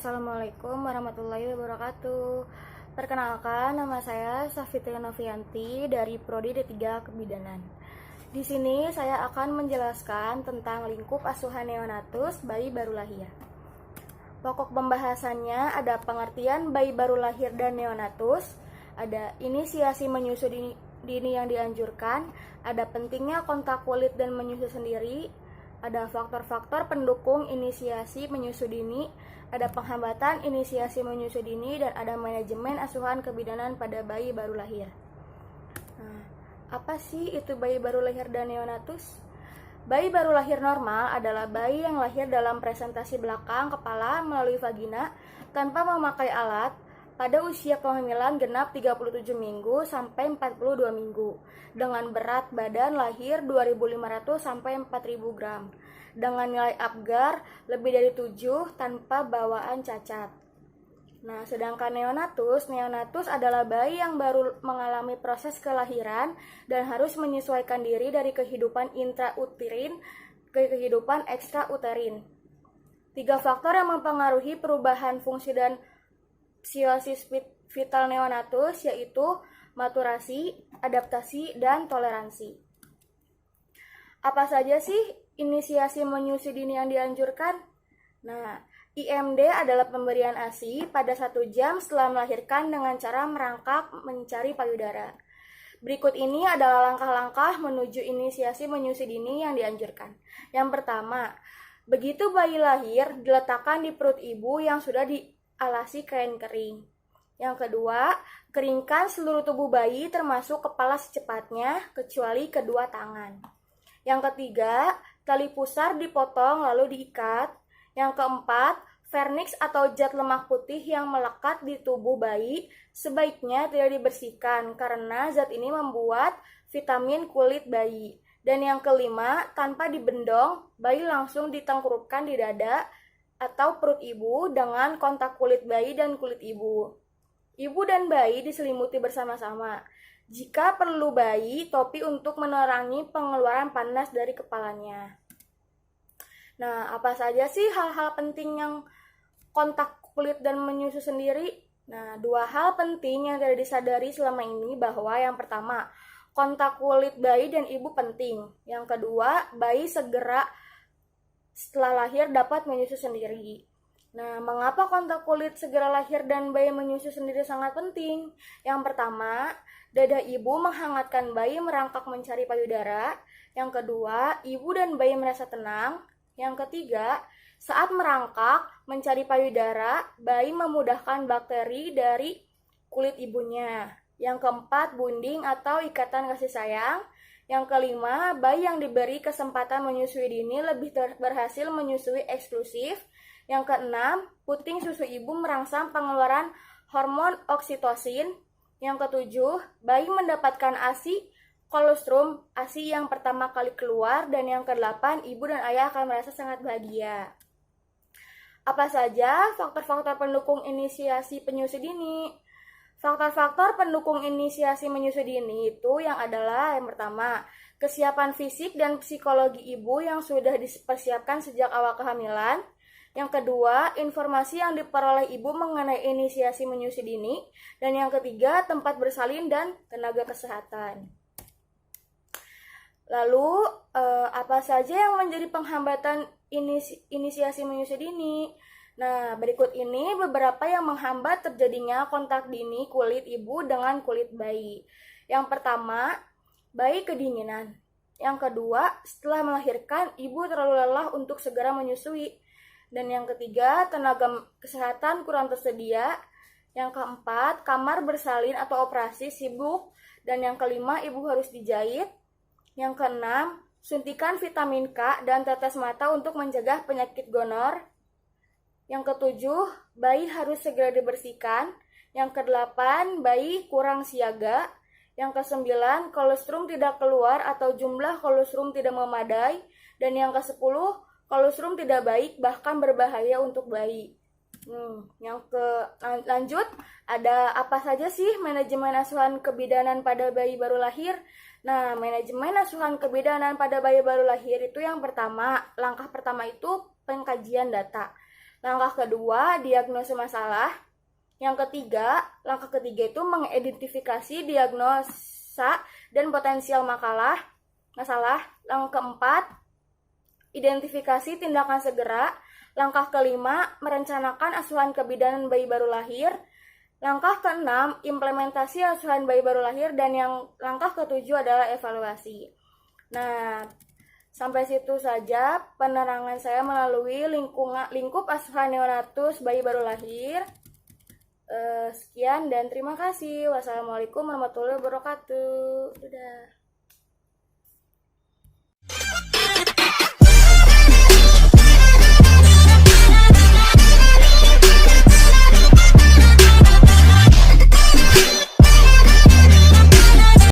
Assalamualaikum warahmatullahi wabarakatuh. Perkenalkan, nama saya Safitri Novianti dari Prodi D3 Kebidanan. Di sini saya akan menjelaskan tentang lingkup asuhan neonatus bayi baru lahir. Pokok pembahasannya ada pengertian bayi baru lahir dan neonatus, ada inisiasi menyusu dini yang dianjurkan, ada pentingnya kontak kulit dan menyusu sendiri, ada faktor-faktor pendukung inisiasi menyusu dini, ada penghambatan inisiasi menyusu dini, dan ada manajemen asuhan kebidanan pada bayi baru lahir. Nah, apa sih itu bayi baru lahir dan neonatus? Bayi baru lahir normal adalah bayi yang lahir dalam presentasi belakang kepala melalui vagina tanpa memakai alat pada usia kehamilan genap 37 minggu sampai 42 minggu dengan berat badan lahir 2.500 sampai 4.000 gram dengan nilai Apgar lebih dari 7 tanpa bawaan cacat. Nah, sedangkan neonatus adalah bayi yang baru mengalami proses kelahiran dan harus menyesuaikan diri dari kehidupan intrauterin ke kehidupan ekstrauterin. 3 faktor yang mempengaruhi perubahan fungsi dan psiosis vital neonatus yaitu maturasi, adaptasi, dan toleransi. Apa saja sih inisiasi menyusui dini yang dianjurkan? Nah, IMD adalah pemberian ASI pada 1 jam setelah melahirkan dengan cara merangkak mencari payudara. Berikut ini adalah langkah-langkah menuju inisiasi menyusui dini yang dianjurkan. Yang pertama, begitu bayi lahir, diletakkan di perut ibu yang sudah dialasi kain kering. Yang kedua, keringkan seluruh tubuh bayi termasuk kepala secepatnya, kecuali kedua tangan. Yang ketiga, tali pusar dipotong lalu diikat. Yang keempat, vernix atau zat lemak putih yang melekat di tubuh bayi sebaiknya tidak dibersihkan karena zat ini membuat vitamin kulit bayi. Dan yang kelima, tanpa dibendong, bayi langsung ditengkurupkan di dada atau perut ibu dengan kontak kulit bayi dan kulit ibu. Ibu dan bayi diselimuti bersama-sama. Jika perlu bayi, topi untuk menerangi pengeluaran panas dari kepalanya. Nah, apa saja sih hal-hal penting yang kontak kulit dan menyusu sendiri? Nah, 2 hal penting yang tidak disadari selama ini bahwa yang pertama, kontak kulit bayi dan ibu penting. Yang kedua, bayi segera setelah lahir dapat menyusu sendiri. Nah, mengapa kontak kulit segera lahir dan bayi menyusu sendiri sangat penting? Yang pertama, dada ibu menghangatkan bayi merangkak mencari payudara. Yang kedua, ibu dan bayi merasa tenang. Yang ketiga, saat merangkak mencari payudara, bayi memudahkan bakteri dari kulit ibunya. Yang keempat, bonding atau ikatan kasih sayang. Yang kelima, bayi yang diberi kesempatan menyusui dini lebih berhasil menyusui eksklusif. Yang keenam, puting susu ibu merangsang pengeluaran hormon oksitosin. Yang ketujuh, bayi mendapatkan ASI kolostrum ASI yang pertama kali keluar. Dan yang ke-8, ibu dan ayah akan merasa sangat bahagia. Apa saja faktor-faktor pendukung inisiasi penyusui dini? Faktor-faktor pendukung inisiasi menyusui dini itu yang adalah yang pertama, kesiapan fisik dan psikologi ibu yang sudah dipersiapkan sejak awal kehamilan. Yang kedua, informasi yang diperoleh ibu mengenai inisiasi menyusui dini. Dan yang ketiga, tempat bersalin dan tenaga kesehatan. Lalu, apa saja yang menjadi penghambatan inisiasi menyusui dini? Nah, berikut ini beberapa yang menghambat terjadinya kontak dini kulit ibu dengan kulit bayi. Yang pertama, bayi kedinginan. Yang kedua, setelah melahirkan, ibu terlalu lelah untuk segera menyusui. Dan yang ketiga, tenaga kesehatan kurang tersedia. Yang keempat, kamar bersalin atau operasi sibuk. Dan yang kelima, ibu harus dijahit. Yang keenam, suntikan vitamin K dan tetes mata untuk mencegah penyakit gonor. Yang ketujuh, bayi harus segera dibersihkan. Yang kedelapan, bayi kurang siaga. Yang kesembilan, kolostrum tidak keluar atau jumlah kolostrum tidak memadai. Dan yang kesepuluh, kolostrum tidak baik bahkan berbahaya untuk bayi. Lanjut, ada apa saja sih manajemen asuhan kebidanan pada bayi baru lahir? Nah, manajemen asuhan kebidanan pada bayi baru lahir itu yang pertama, langkah pertama itu pengkajian data. Langkah kedua, diagnosa masalah. Yang ketiga, langkah ketiga itu mengidentifikasi diagnosa dan potensial masalah. Langkah keempat, identifikasi tindakan segera. Langkah kelima, merencanakan asuhan kebidanan bayi baru lahir. Langkah keenam, implementasi asuhan bayi baru lahir. Dan yang langkah ketujuh adalah evaluasi. Nah, sampai situ saja penerangan saya melalui lingkup asuhan neonatus bayi baru lahir. Sekian dan terima kasih. Wassalamualaikum warahmatullahi wabarakatuh. Dadah.